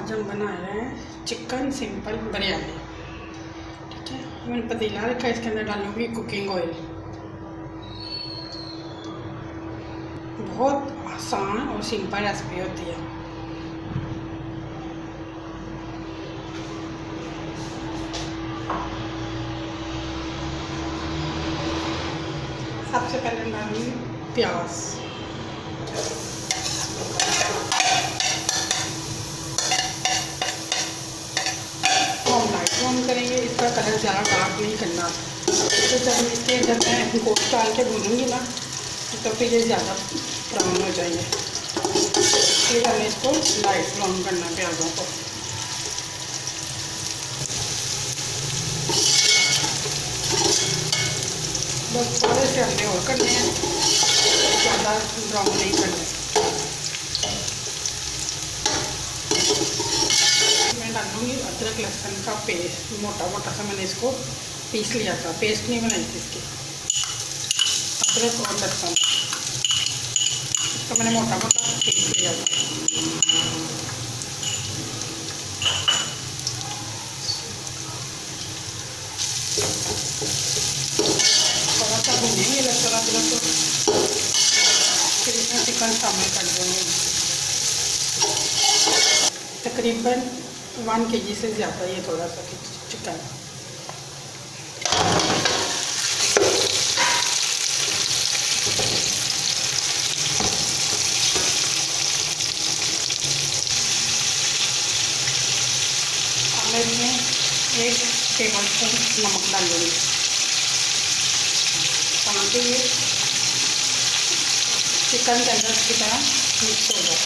आज हम बना रहे हैं चिकन सिंपल बिरयानी। ठीक है, मैंने पतीला रखा है, इसके अंदर डालूंगी कुकिंग ऑयल। बहुत आसान और सिंपल रेसिपी होती है। सबसे पहले डालूंगी प्याज। हम करेंगे, इसका कलर ज़्यादा डार्क नहीं करना। तो जब इसके अंदर मैं गोश्त डाल के भूनूंगी ना, तो फिर ये ज़्यादा ब्राउन हो जाएंगे। फिर हमें इसको लाइट ब्राउन करना प्याज़ों को। बस थोड़े से हमें और करने हैं, ज़्यादा ब्राउन नहीं करने। मैं डालूँगी अदरक लहसुन का पेस्ट, मोटा मोटा सा मैंने इसको पीस लिया था, पेस्ट नहीं बनाई थी इसकी। अदरक और लहसुन इसको मैंने मोटा मोटा पीस लिया था। थोड़ा सा भूनेंगे लहसुन अदरक को, फिर इसमें चिकन शामिल कर देंगे। तकरीबन 1 kg से ज़्यादा ये थोड़ा सा चिकन। मैं इसमें 1 टेबलस्पून नमक डाल दूँगी ताकि ये चिकन के अंदर की तरह मिक्स हो जाए।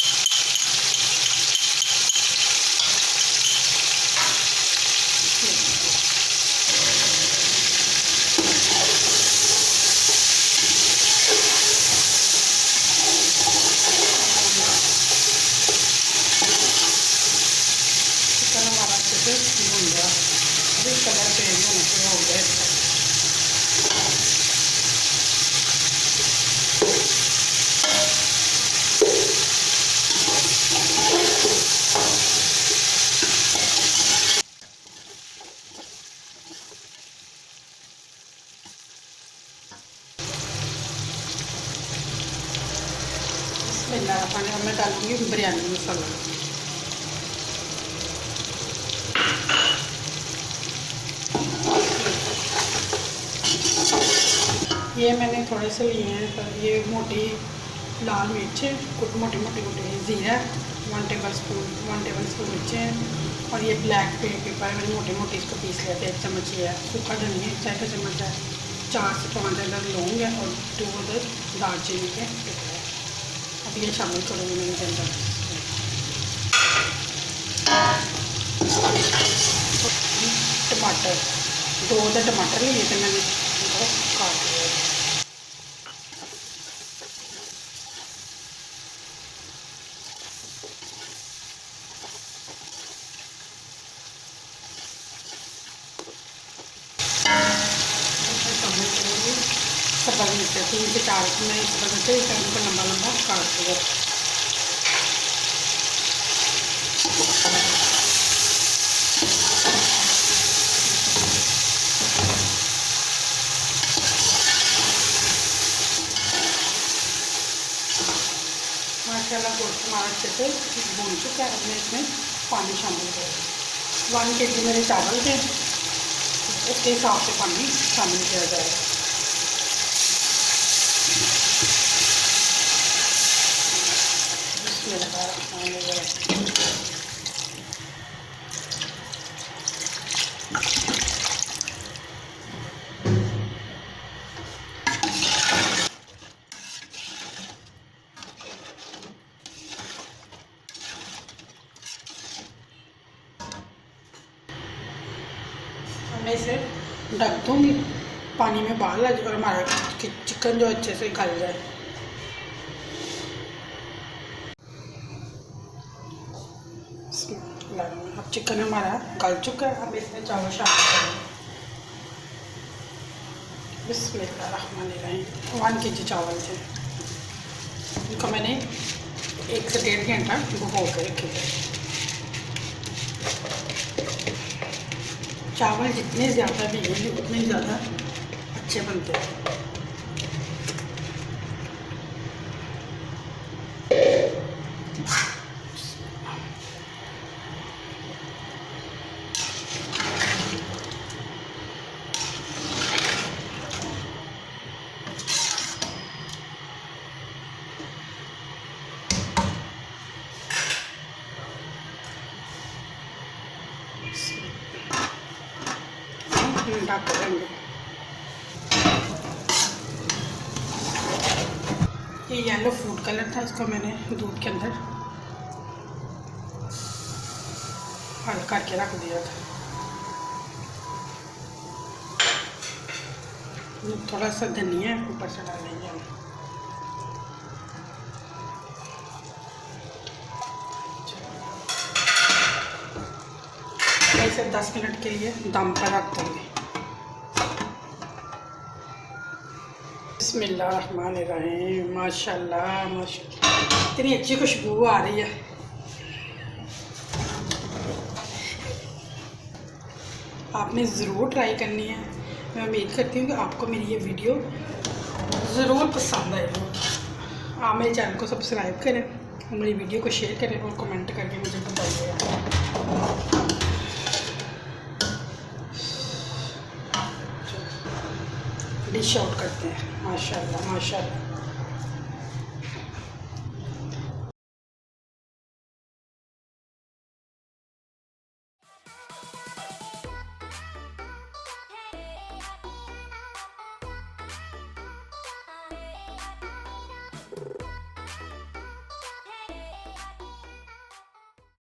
कलर चेंज होने शुरू हो गया इसका। मैं डालूंगी बिरयानी मसाला। ये मैंने थोड़े से लिए हैं, पर ये मोटी लाल मिर्च, मोटी मोटी ज़ीरा 1 टेबलस्पून मिर्चें हैं, और ये ब्लैक पेपर है, मैंने मोटी मोटी इसको पीस लिया था। 1 चम्मच ये है सूखा धनिया, 1 चाय का चम्मच है, 4 से 5 अदर लौंग है, और 2 अदर दालचीनी के टुकड़े। अब ये शामिल करूँगी मैंने के अंदर। टमाटर 2 अदर टमाटर लिए थे मैंने, इनको काट लिया। सब मिर्च 3 से 4 मैं इस तरह से इनको लंबा लंबा काट दिया। माशाल्लाह गोश्त हमारा अच्छे से भून चुका है। अब मैं इसमें पानी शामिल करूँगी। 1 kg मेरे चावल थे, उसके हिसाब से पानी शामिल किया जाएगा। मैं इसे ढक दूँगी, पानी में उबाल आ जाए और हमारा चिकन जो अच्छे से गल जाए। अब चिकन हमारा गल चुका है। अब इसमें चावल शामिल करेंगे। बिस्मिल्लाहिर्रहमानिर्रहीम। 1 kg चावल थे, इनको मैंने 1 से 1.5 घंटा भिगो के रखे थे। चावल जितने ज़्यादा भीगेंगे उतने ज़्यादा अच्छे बनते हैं। ढक देंगे। ये येलो फूड कलर था, इसको मैंने दूध के अंदर हल्का करके रख दिया था। थोड़ा सा धनिया ऊपर से डाल देंगे हम। इसे 10 मिनट के लिए दम पर रख देंगे। बिस्मिल्लाहिर्रहमानिर्रहीम। माशाल्लाह माशाल्लाह, इतनी अच्छी खुशबू आ रही है। आपने ज़रूर ट्राई करनी है। मैं उम्मीद करती हूँ कि आपको मेरी ये वीडियो ज़रूर पसंद आएगी। आप मेरे चैनल को सब्सक्राइब करें और मेरी वीडियो को शेयर करें और कमेंट करके मुझे बताइएगा। डिश आउट करते हैं। माशाल्लाह माशाल्लाह।